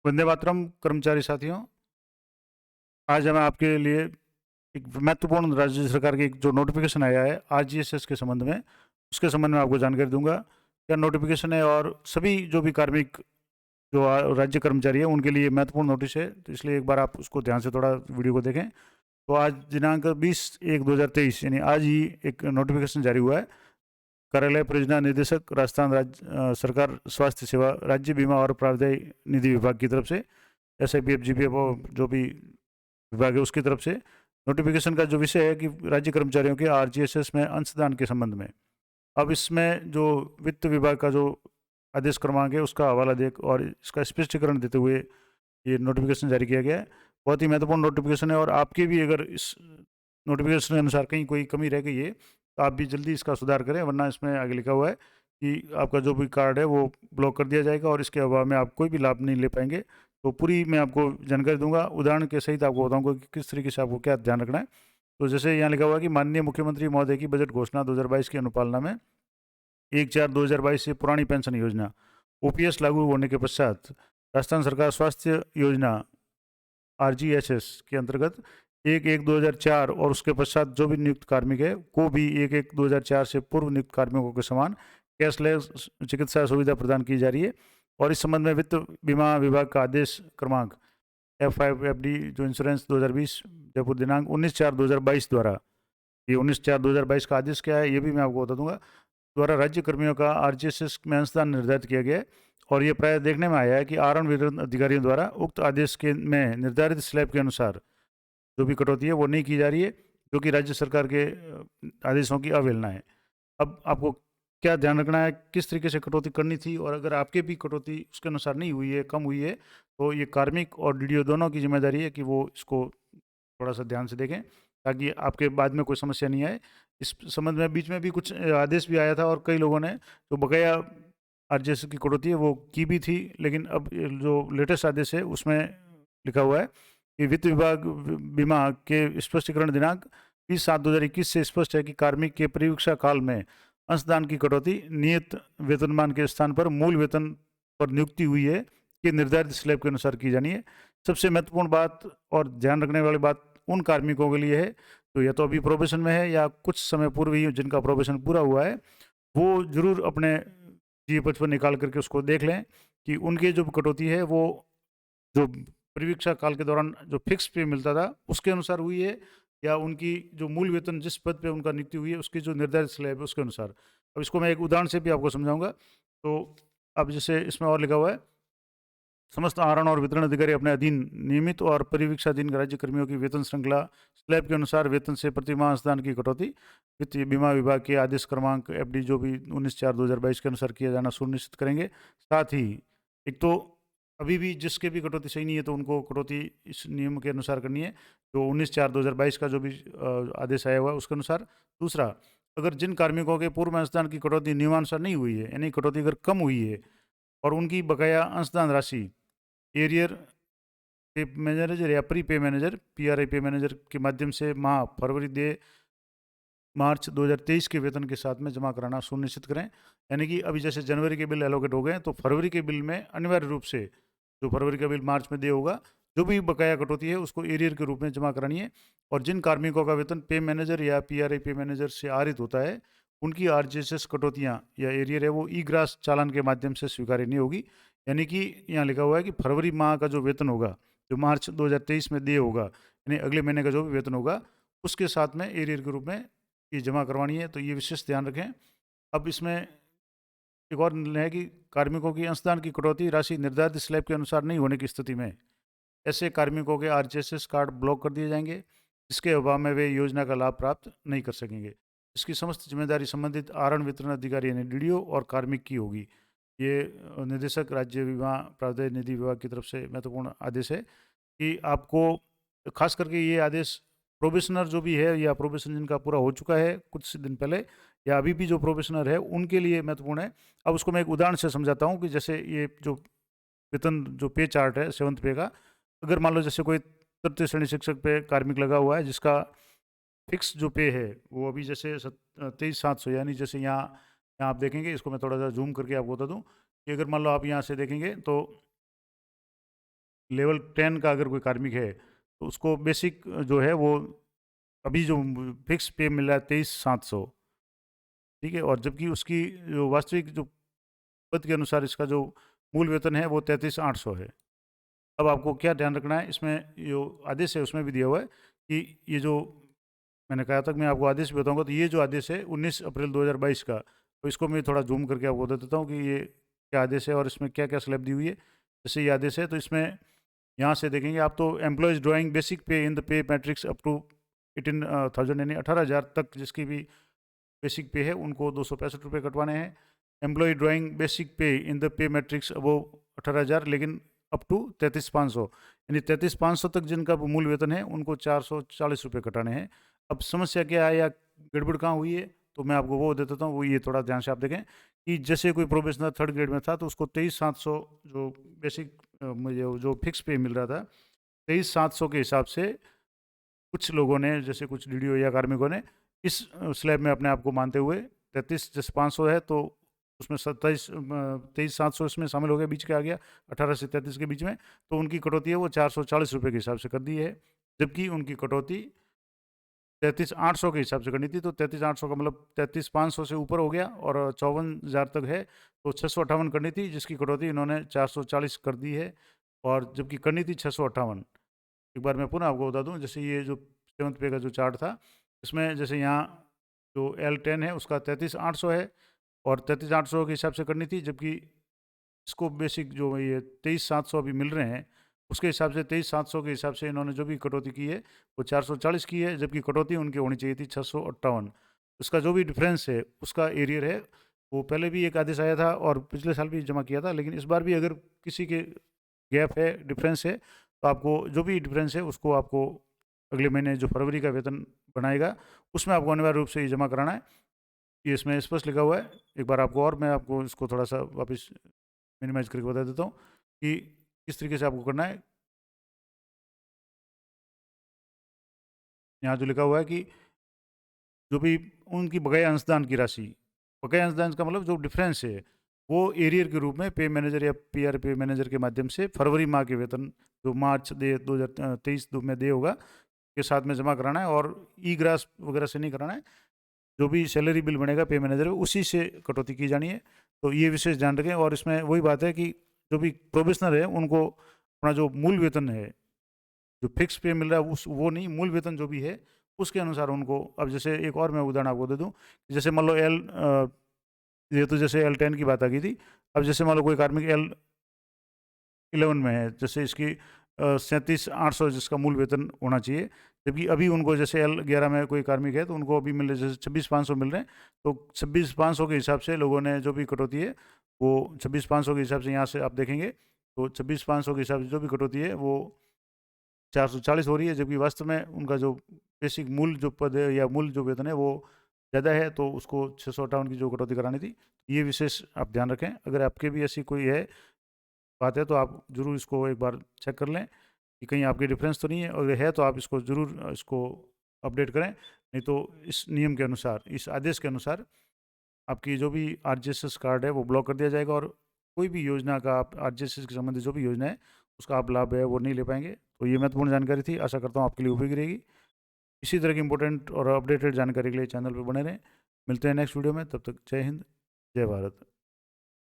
वंदे मातरम कर्मचारी साथियों, आज मैं आपके लिए एक महत्वपूर्ण राज्य सरकार की एक जो नोटिफिकेशन आया है आरजीएसएस के संबंध में, उसके संबंध में आपको जानकारी दूंगा। क्या नोटिफिकेशन है और सभी जो भी कार्मिक जो राज्य कर्मचारी है उनके लिए महत्वपूर्ण नोटिस है, तो इसलिए एक बार आप उसको ध्यान से थोड़ा वीडियो को देखें। तो आज दिनांक 20/1/2023 यानी आज ही एक नोटिफिकेशन जारी हुआ है। कार्यालय परियोजना निदेशक राजस्थान राज्य सरकार स्वास्थ्य सेवा राज्य बीमा और प्रावधायी निधि विभाग की तरफ से, SIPF GPF जो भी विभाग है उसकी तरफ से नोटिफिकेशन का जो विषय है कि राज्य कर्मचारियों के आरजीएसएस में अंशदान के संबंध में। अब इसमें जो वित्त विभाग का जो आदेश क्रमांक है उसका हवाला दे और इसका स्पष्टीकरण देते हुए ये नोटिफिकेशन जारी किया गया है। बहुत ही महत्वपूर्ण नोटिफिकेशन है और आपके भी अगर इस नोटिफिकेशन के अनुसार कहीं कोई कमी रह गई है तो आप भी जल्दी इसका सुधार करें, वरना इसमें आगे लिखा हुआ है कि आपका जो भी कार्ड है वो ब्लॉक कर दिया जाएगा और इसके अभाव में आप कोई भी लाभ नहीं ले पाएंगे। तो पूरी मैं आपको जानकारी दूंगा, उदाहरण के सहित आपको बताऊंगा कि किस तरीके से आपको क्या ध्यान रखना है। तो जैसे यहाँ लिखा हुआ है कि माननीय मुख्यमंत्री महोदय की बजट घोषणा 2022 की अनुपालना में 1/4/2022 से पुरानी पेंशन योजना OPS लागू होने के पश्चात राजस्थान सरकार स्वास्थ्य योजना RGHS के अंतर्गत 1/1/2004 और उसके पश्चात जो भी नियुक्त कार्मिक है को भी 1/1/2004 से पूर्व नियुक्त कार्मिकों के समान कैशलेस चिकित्सा सुविधा प्रदान की जा रही है। और इस संबंध में वित्त बीमा विभाग का आदेश क्रमांक F5FD जो इंश्योरेंस 2020 जयपुर दिनांक 19/4/2022 द्वारा, ये 19/4/2022 का आदेश क्या है ये भी मैं आपको बता दूंगा, द्वारा राज्य कर्मियों का आरजीएसएस में अंशदान निर्धारित किया गया है। और ये प्राय देखने में आया है कि आरण वितरण अधिकारियों द्वारा उक्त आदेश के में निर्धारित स्लैब के अनुसार जो भी कटौती है वो नहीं की जा रही है, जो कि राज्य सरकार के आदेशों की अवहेलना है। अब आपको क्या ध्यान रखना है, किस तरीके से कटौती करनी थी, और अगर आपके भी कटौती उसके अनुसार नहीं हुई है, कम हुई है, तो ये कार्मिक और डीडीओ दोनों की जिम्मेदारी है कि वो इसको थोड़ा सा ध्यान से देखें ताकि आपके बाद में कोई समस्या नहीं आए। इस संबंध में बीच में भी कुछ आदेश भी आया था और कई लोगों ने जो बकाया आरजेएस की कटौती है वो की भी थी, लेकिन अब ये जो लेटेस्ट आदेश है उसमें लिखा हुआ है कि वित्त विभाग बीमा के स्पष्टीकरण दिनांक 20/7/2021 से स्पष्ट है कि कार्मिक के परिवीक्षा काल में अंशदान की कटौती नियत वेतनमान के स्थान पर मूल वेतन पर नियुक्ति हुई है कि निर्धारित स्लैब के अनुसार की जानी है। सबसे महत्वपूर्ण बात और ध्यान रखने वाली बात उन कार्मिकों के लिए है तो या तो अभी प्रोबेशन में है या कुछ समय पूर्व ही जिनका प्रोबेशन पूरा हुआ है, वो जरूर अपने GF55 निकाल करके उसको देख लें कि उनकी जो कटौती है वो जो परिवीक्षा काल के दौरान जो फिक्स पे मिलता था उसके अनुसार हुई है या उनकी जो मूल वेतन जिस पद पे उनका नियुक्ति हुई है उसकी जो निर्धारित स्लैब है उसके अनुसार। अब इसको मैं एक उदाहरण से भी आपको समझाऊंगा। तो अब जैसे इसमें और लिखा हुआ है, समस्त आहरण और वितरण अधिकारी अपने अधीन नियमित और परिवीक्षाधीन राज्य कर्मियों की वेतन श्रृंखला स्लैब के अनुसार वेतन से प्रतिमाह अंशदान की कटौती वित्तीय बीमा विभाग के आदेश क्रमांक FD जो भी 19/4/2022 के अनुसार किया जाना सुनिश्चित करेंगे। साथ ही एक तो अभी भी जिसके भी कटौती सही नहीं है तो उनको कटौती इस नियम के अनुसार करनी है, जो 19/4/2022 का जो भी आदेश आया हुआ है उसके अनुसार। दूसरा, अगर जिन कार्मिकों के पूर्व अंशदान की कटौती नियमानुसार नहीं हुई है, यानी कटौती अगर कम हुई है और उनकी बकाया अंशदान राशि एरियर पे मैनेजर या प्री पे मैनेजर PRI पे मैनेजर के माध्यम से माह फरवरी दे मार्च 2023 के वेतन के साथ में जमा कराना सुनिश्चित करें। यानी कि अभी जैसे जनवरी के बिल एलोकेट हो गए तो फरवरी के बिल में अनिवार्य रूप से जो फरवरी का बिल मार्च में दे होगा जो भी बकाया कटौती है उसको एरियर के रूप में जमा करानी है। और जिन कार्मिकों का वेतन पे मैनेजर या PRI पे मैनेजर से आहरित होता है उनकी RGSS कटौतियाँ या एरियर है वो E-ग्रास चालान के माध्यम से स्वीकार्य नहीं होगी। यानी कि यहाँ लिखा हुआ है कि फरवरी माह का जो वेतन होगा जो मार्च 2023 में दे होगा, यानी अगले महीने का जो भी वेतन होगा उसके साथ में एरियर के रूप में ये जमा करवानी है, तो ये विशेष ध्यान रखें। अब इसमें एक और निर्णय है कि कार्मिकों की अंशदान की कटौती राशि निर्धारित स्लैब के अनुसार नहीं होने की स्थिति में ऐसे कार्मिकों के RGSS कार्ड ब्लॉक कर दिए जाएंगे, जिसके अभाव में वे योजना का लाभ प्राप्त नहीं कर सकेंगे। इसकी समस्त जिम्मेदारी संबंधित आहरण वितरण अधिकारी यानी DDO और कार्मिक की होगी। ये निदेशक राज्य बीमा प्रावधायी निधि विभाग की तरफ से महत्वपूर्ण आदेश है कि आपको खास करके ये आदेश प्रोबेशनर जो भी है या प्रोबेशन जिनका पूरा हो चुका है कुछ दिन पहले या अभी भी जो प्रोबेशनर है उनके लिए महत्वपूर्ण है। अब उसको मैं एक उदाहरण से समझाता हूँ कि जैसे ये जो वेतन जो पे चार्ट है 7th पे का, अगर मान लो जैसे कोई तृतीय श्रेणी शिक्षक पे कार्मिक लगा हुआ है जिसका फिक्स जो पे है वो अभी जैसे 23,700, यानी जैसे यहाँ यहाँ आप देखेंगे, इसको मैं थोड़ा सा जूम करके आपको बता दूँ कि अगर मान लो आप यहाँ से देखेंगे तो लेवल 10 का अगर कोई कार्मिक है तो उसको बेसिक जो है वो अभी जो फिक्स पे मिल रहा है 23,700, ठीक है, और जबकि उसकी जो वास्तविक जो पद के अनुसार इसका जो मूल वेतन है वो 33,800 है। अब आपको क्या ध्यान रखना है, इसमें जो आदेश है उसमें भी दिया हुआ है कि ये जो मैंने कहा था कि मैं आपको आदेश भी बताऊंगा, तो ये जो आदेश है 19 अप्रैल 2022 का, तो इसको मैं थोड़ा जूम करके आपको बता देता हूँ कि ये क्या आदेश है और इसमें क्या क्या स्लैब दी हुई है। जैसे ये आदेश है तो इसमें यहाँ से देखेंगे आप, तो employees drawing basic pay in the pay matrix up to 18,000 यानी 18,000 तक जिसकी भी बेसिक पे है उनको 265 रुपये कटवाने हैं। Employ drawing basic pay in the pay matrix वो 18,000 लेकिन अप टू 33,500 यानी 33,500 तक जिनका मूल वेतन है उनको 440 रुपये कटाने हैं। अब समस्या क्या है या गड़बड़ कहाँ हुई है, तो मैं आपको वो दे देता हूँ, वो ये थोड़ा ध्यान से आप देखें कि जैसे कोई प्रोबेशनर 3rd ग्रेड में था तो उसको 23,700 जो बेसिक मुझे जो फिक्स पे मिल रहा था 23,700 के हिसाब से कुछ लोगों ने, जैसे कुछ डीडीओ या कार्मिकों ने इस स्लैब में अपने आप को मानते हुए 33 जैसे 500 है तो उसमें 23,700 इसमें शामिल हो गया, बीच के आ गया 18 से 33 के बीच में, तो उनकी कटौती है वो 440 रुपये के हिसाब से कर दी है। जबकि उनकी कटौती 33,800 के हिसाब से करनी थी, तो 33,800 का मतलब 33,500 से ऊपर हो गया और 54,000 तक है तो 658 करनी थी, जिसकी कटौती इन्होंने 440 कर दी है, और जबकि करनी थी 658। एक बार मैं पुनः आपको बता दूं, जैसे ये जो 7th पे का जो चार्ट था इसमें जैसे यहाँ जो L10 है उसका 33,800 है और 33,800 के हिसाब से करनी थी, जबकि इसको बेसिक जो ये 23,700 अभी मिल रहे हैं उसके हिसाब से 23,700 के हिसाब से इन्होंने जो भी कटौती की है वो 440 की है, जबकि कटौती उनकी होनी चाहिए थी 658। उसका जो भी डिफरेंस है उसका एरियर है, वो पहले भी एक आदेश आया था और पिछले साल भी जमा किया था, लेकिन इस बार भी अगर किसी के गैप है, डिफरेंस है, तो आपको जो भी डिफरेंस है उसको आपको अगले महीने जो फरवरी का वेतन बनाएगा उसमें आपको अनिवार्य रूप से ये जमा कराना है। ये इसमें स्पष्ट लिखा हुआ है। एक बार आपको और मैं आपको इसको थोड़ा सा वापस मिनिमाइज करके बता देता हूँ कि किस तरीके से आपको करना है। यहाँ जो लिखा हुआ है कि जो भी उनकी बकाया अंशदान की राशि, बकाया अंशदान का मतलब जो डिफरेंस है वो एरियर के रूप में पे मैनेजर या पीआर पे मैनेजर के माध्यम से फरवरी माह के वेतन जो मार्च दे 2023 में दे होगा के साथ में जमा कराना है, और ई ग्रास वगैरह से नहीं कराना है। जो भी सैलरी बिल बनेगा पे मैनेजर उसी से कटौती की जानी है, तो ये विशेष ध्यान रखें। और इसमें वही बात है कि जो भी प्रोबेशनर है उनको अपना जो मूल वेतन है, जो फिक्स पे मिल रहा है उस वो नहीं, मूल वेतन जो भी है उसके अनुसार उनको, अब जैसे एक और मैं उदाहरण आपको दे दूं, जैसे मान लो ये तो जैसे L10 की बात आ गई थी। अब जैसे मान लो कोई कार्मिक L11 में है, जैसे इसकी 37,800 जिसका मूल वेतन होना चाहिए, जबकि अभी उनको जैसे L11 में कोई कार्मिक है तो उनको अभी मिल रहे जैसे 26,500 मिल रहे हैं, तो 26,500 के हिसाब से लोगों ने जो भी कटौती है वो 26,500 के हिसाब से यहाँ से आप देखेंगे तो 26,500 के हिसाब से जो भी कटौती है वो 440 हो रही है, जबकि वास्तव में उनका जो बेसिक मूल जो पद है या मूल जो वेतन है वो ज़्यादा है, तो उसको 658 की जो कटौती करानी थी। ये विशेष आप ध्यान रखें। अगर आपके भी ऐसी कोई है बात है तो आप ज़रूर इसको एक बार चेक कर लें कि कहीं आपकी डिफरेंस तो नहीं है, और है तो आप इसको ज़रूर इसको अपडेट करें। नहीं तो इस नियम के अनुसार, इस आदेश के अनुसार आपकी जो भी आरजीएसएस कार्ड है वो ब्लॉक कर दिया जाएगा, और कोई भी योजना का आप आरजीएसएस के संबंधित जो भी योजना है उसका आप लाभ है वो नहीं ले पाएंगे। तो ये महत्वपूर्ण जानकारी थी, आशा करता हूँ आपके लिए उपयोगी रहेगी। इसी तरह की इंपॉर्टेंट और अपडेटेड जानकारी के लिए चैनल पर बने रहें। मिलते हैं नेक्स्ट वीडियो में, तब तक जय हिंद, जय भारत।